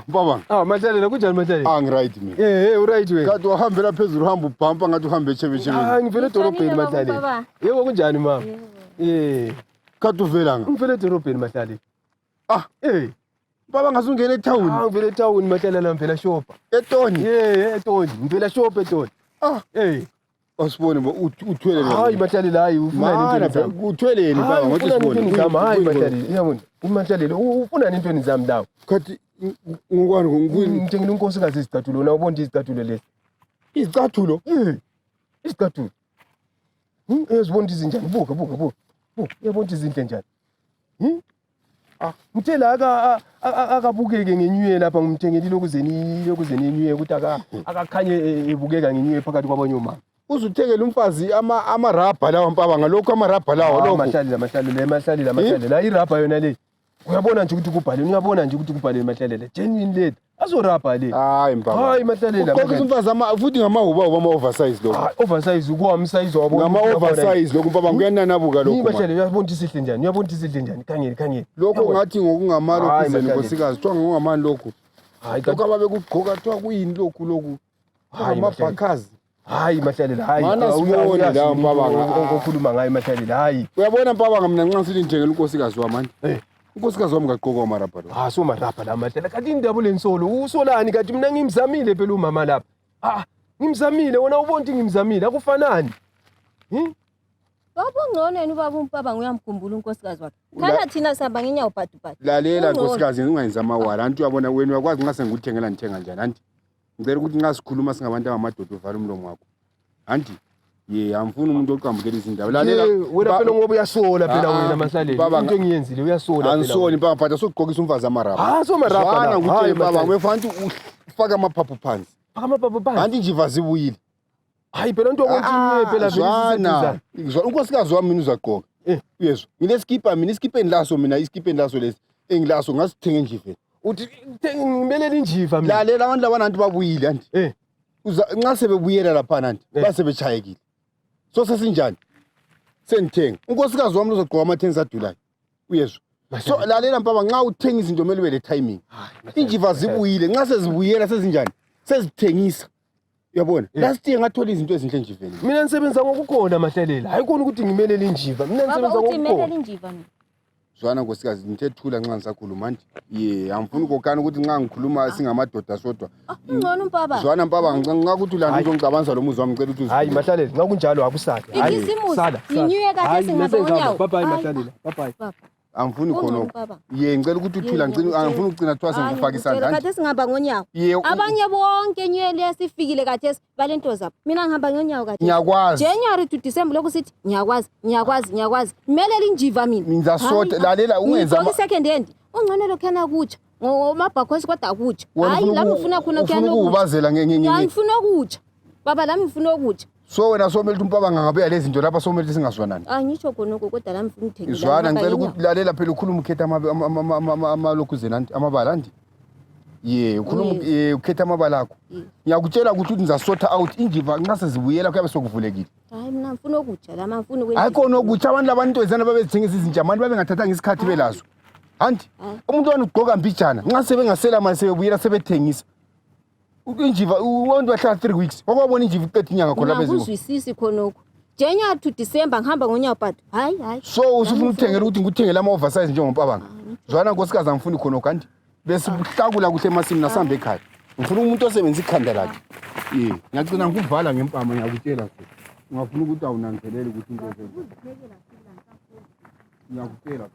baba mahlalela kunjani mahlalela angiright mina uright wena kade wahambela phezulu uhamba ubhampa ngathi uhambe echebechebeni ngivele edorobheni mahlalela yebo kunjani mama kade uvelanga ngivele edorobheni mahlalela baba ngasungena etown ngivele etown mahlalela ngivela shopa etoni etoni ngivela shopa etoni Asibone uthwele hayi mahlalela hayi ufuna into zami uthweleni baba ngothi sibone hayi mahlalela yabona umahlalela ufuna into zami lawo khathi ngokwani ngithengile unkosikazi izicathulo na ubona izicathulo lezi izicathulo izicathulo ezibona izinjani buka yabona izinhle njani ngitshela akabukeke ngenyuye lapha ngimthengele lokuzeni enyuye ukuthi akakhanye ebukeka ngenyuye phakathi kwabanye omama uzuthengela umfazi amarabha lawa mpaba ngalokho amarabha lawa lokho mahlalela irabha yona le uyabona nje ukuthi kubhaleni mahlalela genuine lady azorabha le hayi mpaba hayi mahlalela ukhokhisa umfazi futhi ngamahuba oversize lokho oversize ukwami size wabo ngama-oversize lokho mpaba nguyananabuka lokho mahlalela uyabona isihle njani khangeli lokho ngathi ngokungamalokuzeni nkosikazi kuthiwa ngokungamani lokhu lokho ababekugqoka kuthiwa kuyini lokhu amabhakhazi hayi mahlalela hayi sibone la mpaba okhuluma ngayo mahlalela hayi uyabona mpaba mina nxa sithi ngithengela unkosikazi wami unkosikazi wami ngagqoka amarabha lo so marabha la mahlalela kanti indaba lensolo usolani kanti mina ngimzamile phela umama lapha ngimzamile wona ubona ukuthi ngimzamile akufanani baba ngcono yena ubaba umpaba nguyamkhumbula unkosikazi wakhe kana thina sihamba ngenyawo bhadu lalela nkosikazi ungayenza amawala anti uyabona wena uyakwazi ngase ngikuthengela ngithenga njani anti ngicela ukuthi nxa sikhuluma singabantu abamadoda uvale umlomo wakho anti amfuni umuntu oqambukela izindaba lalela wena phela ngoba uyasola phela wena mahlalela into engiyenzile uyasola phela ansoni baba phatha sokugqokisa umfazi amarabha so marabha la hayi baba wefanti ufaka amaphaphu phansi anti njiva zibuyile hayi phela into okontinye phela zwana unkosikazi wami mina uzagqoka uyezwa ngineskipa mina iskipeni laso lesi engilaso ngasithenge njiveni uthi ngimelela injiva mina lalela abantu labantu babuyile anti nxa sebebuyela lapha nanti basebechayekile so sesinjani sengithenga unkosikazi wami uzogqoka ama-10 adulayo uyezwa so lalela mpaba nxa uthenga izinto kumele ube le timing injiva zibuyile nxa sezibuyela sezinjani sezithengisa uyabona last year ngathola izinto ezinhle enjiveni mina nisebenza ngokukhona mahlalela hayi khona ukuthi ngimelele injiva mina nisebenza ngokukhona zwana nkosikazi ngithethula nxa ngisakhuluma nje angifuni ukokana ukuthi nxa ngikhuluma singamadoda sodwa ngcono mpaba zwana mpaba ngakuthi ulanda uzongicabanisa lo muzi wami ngicela ukuthi hayi mahlalela ngakunjalo akusade hayi sala nginyuye kahle singaba unyawo bye mahlalela bye angifuni khonokho ngicela ukuthi uthula angifuni ukugcina kuthiwa sengikufaka isandla kade singihamba ngonyawo abanye bonke nyele yasifikile kade balento zabo mina ngihamba ngonyawo kade ngiyakwazi January to December lokusithi ngiyakwazi melela injiva mina ngizasota lalela ungenza second hand ungcono lokhana kutsha ngomabhakhosi kodwa akutsha hayi lami ngifuna khona khana ukubazela ngifuna ukutsha baba lami ngifuna ukutsha so wena somele umpaba ngabe lezi zinto lapha somele singazwanani ngitsho khonoko kodwa lami ngifuna ukuthengela izwana ngicela ukuthi lalela phela ukhuluma ukhetha amalokuzeni anti amabala anti ukhuluma ukhetha amabala akho ngiyakutshela ukuthi ngizasota out injiva nxa sezibuyela kuyabe sokuvulekile hayi mina ngifuna ukutsha lama ngifuna ukwenza hayi khona ukutsha abantu labantwezana babezithengisa izinjamani babengathathanga isikhathi belazo anti umuntu wani ugqoka mbijana nxa sebengasela mali sebebuyela sebethengisa injiva umuntu wahlala 3 weeks wakwabona injiva iqedwe inyanga khona lapha ngizwisisi khonoko January to December ngihamba ngonyawo but hayi so usufuna ukuthengela ukuthi ngikuthengela ama-oversize njengompabanga zwana nkosikazi angifuni khonoko kanti besihlakula kuhle emasini nasambe ekhaya ngifuna umuntu osebenzisa ikhanda lakhe ngiyagcina ngikuvala ngempama ngiyakutshela ngingafuna ukuthi awunanzelele ukuthi into ngiyakutshela